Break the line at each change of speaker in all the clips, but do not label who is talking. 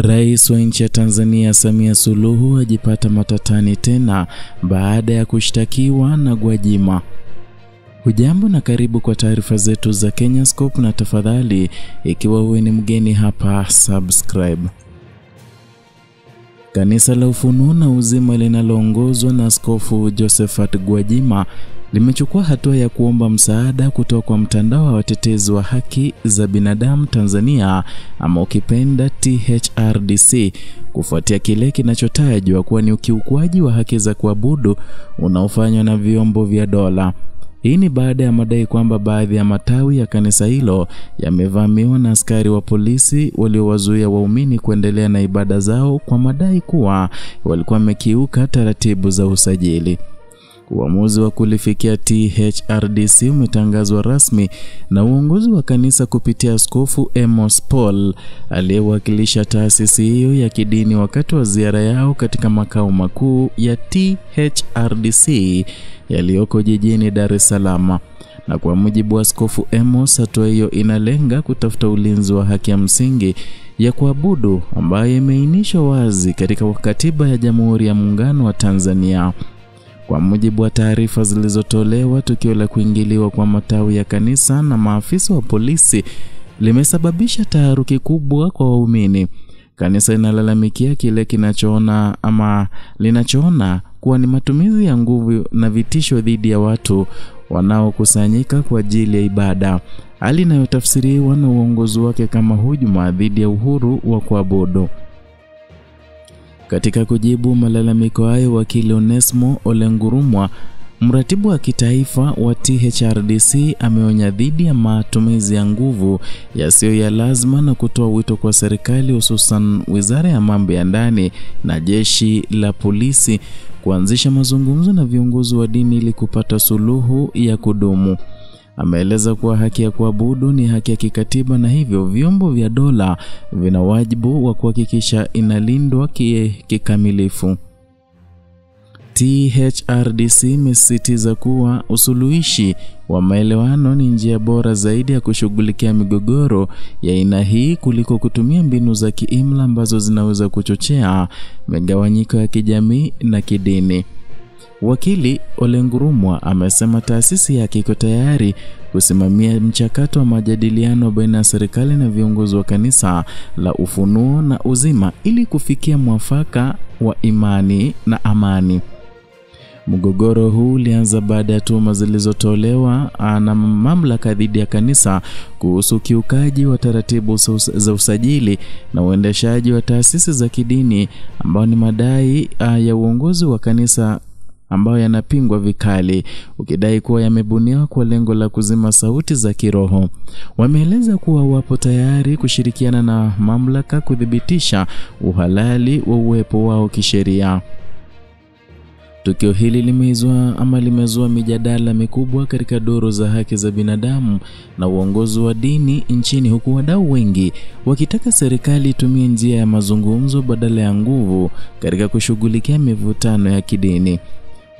Rais wa nchi ya Tanzania Samia Suluhu ajipata matatani tena baada ya kushtakiwa na Gwajima. Hujambo na karibu kwa taarifa zetu za Kenyascope, na tafadhali ikiwa wewe ni mgeni hapa subscribe. Kanisa la Ufunuo na Uzima linaloongozwa na Askofu Josephat Gwajima limechukua hatua ya kuomba msaada kutoka kwa mtandao wa watetezi wa haki za binadamu Tanzania ama ukipenda THRDC kufuatia kile kinachotajwa kuwa ni ukiukwaji wa haki za kuabudu unaofanywa na vyombo vya dola. Hii ni baada ya madai kwamba baadhi ya matawi ya kanisa hilo yamevamiwa na askari wa polisi waliowazuia waumini kuendelea na ibada zao kwa madai kuwa walikuwa wamekiuka taratibu za usajili. Uamuzi wa kulifikia THRDC umetangazwa rasmi na uongozi wa kanisa kupitia Askofu Amos Paul aliyewakilisha taasisi hiyo ya kidini wakati wa ziara yao katika makao makuu ya THRDC yaliyoko jijini Dar es Salaam. Na kwa mujibu wa Askofu Amos, hatua hiyo inalenga kutafuta ulinzi wa haki ya msingi ya kuabudu ambayo imeainishwa wazi katika katiba ya Jamhuri ya Muungano wa Tanzania. Kwa mujibu wa taarifa zilizotolewa, tukio la kuingiliwa kwa matawi ya kanisa na maafisa wa polisi limesababisha taharuki kubwa kwa waumini. Kanisa linalalamikia kile linachoona kuwa ni matumizi ya nguvu na vitisho dhidi ya watu wanaokusanyika kwa ajili ya ibada, hali inayotafsiriwa na uongozi wake kama hujuma dhidi ya uhuru wa kuabudu. Katika kujibu malalamiko hayo, wakili Onesmo Ole Ngurumwa, mratibu wa kitaifa wa THRDC, ameonya dhidi ya matumizi ya nguvu yasiyo ya lazima na kutoa wito kwa serikali, hususan Wizara ya Mambo ya Ndani na Jeshi la Polisi, kuanzisha mazungumzo na viongozi wa dini ili kupata suluhu ya kudumu. Ameeleza kuwa haki ya kuabudu ni haki ya kikatiba na hivyo vyombo vya dola vina wajibu wa kuhakikisha inalindwa kikamilifu. THRDC imesisitiza kuwa usuluhishi wa maelewano ni njia bora zaidi ya kushughulikia migogoro ya aina hii kuliko kutumia mbinu za kiimla ambazo zinaweza kuchochea migawanyiko ya kijamii na kidini. Wakili Ole Ngurumwa amesema taasisi yake iko tayari kusimamia mchakato wa majadiliano baina ya serikali na viongozi wa kanisa la Ufunuo na Uzima ili kufikia mwafaka wa imani na amani. Mgogoro huu ulianza baada ya tuhuma zilizotolewa na mamlaka dhidi ya kanisa kuhusu kiukaji wa taratibu za usajili na uendeshaji wa taasisi za kidini, ambao ni madai ya uongozi wa kanisa ambayo yanapingwa vikali, ukidai kuwa yamebuniwa kwa lengo la kuzima sauti za kiroho. Wameeleza kuwa wapo tayari kushirikiana na mamlaka kudhibitisha uhalali wa uwepo wao kisheria. Tukio hili limezua mijadala mikubwa katika duru za haki za binadamu na uongozi wa dini nchini, huku wadau wengi wakitaka serikali itumie njia ya mazungumzo badala ya nguvu katika kushughulikia mivutano ya kidini.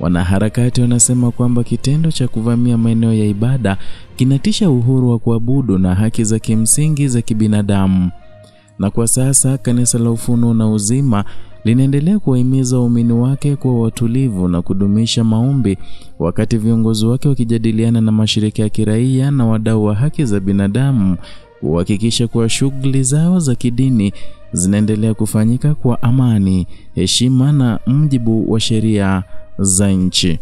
Wanaharakati wanasema kwamba kitendo cha kuvamia maeneo ya ibada kinatisha uhuru wa kuabudu na haki za kimsingi za kibinadamu. Na kwa sasa kanisa la Ufunuo na Uzima linaendelea kuwahimiza waumini wake kuwa watulivu na kudumisha maombi, wakati viongozi wake wakijadiliana na mashirika ya kiraia na wadau wa haki za binadamu kuhakikisha kuwa shughuli zao za kidini zinaendelea kufanyika kwa amani, heshima na mujibu wa sheria za nchi.